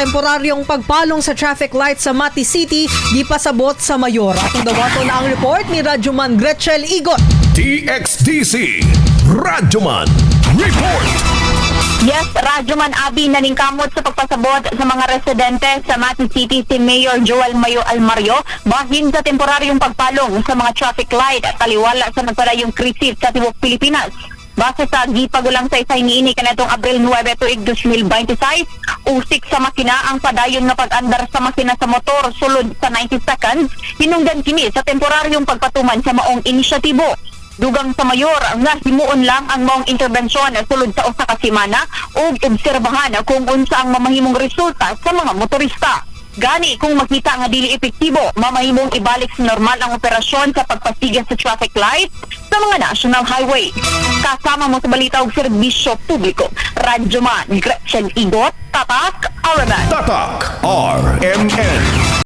Temporaryong pagpalong sa traffic light sa Mati City, Gipasabot sa Mayo. Atong dawato na ang report ni Radyoman Gretchen Igot. DXDC Radyoman Report. Yes, Radyoman Abi, naningkamot sa pagpasabot sa mga residente sa Mati City si Mayor Mayo Almario bahin sa temporaryong pagpalong sa mga traffic light at taliwala sa nagpadayong krisis sa tibok Pilipinas. Base sa gipagulang sa isay niini kanatong Abril 9 tuig 2026, usik sa makina ang padayon nga pag-andar sa makina sa motor sulod sa 90 seconds, hinungdan kini sa temporaryong pagpatuman sa maong inisyatibo. Dugang sa mayor nga himuon lang ang maong interbensyon sulod sa usa ka semana ug obserbahan kung unsa ang mamahimong resulta sa mga motorista. Gani kung makita nga dili epektibo, mamahimong ibalik sa normal ang operasyon sa pagpasigas sa traffic light sa mga national highway. Kasama mo sa balita og serbisyo publiko, Radyoman Gretchen Igot, Tatak, RMN. Tatak RMN.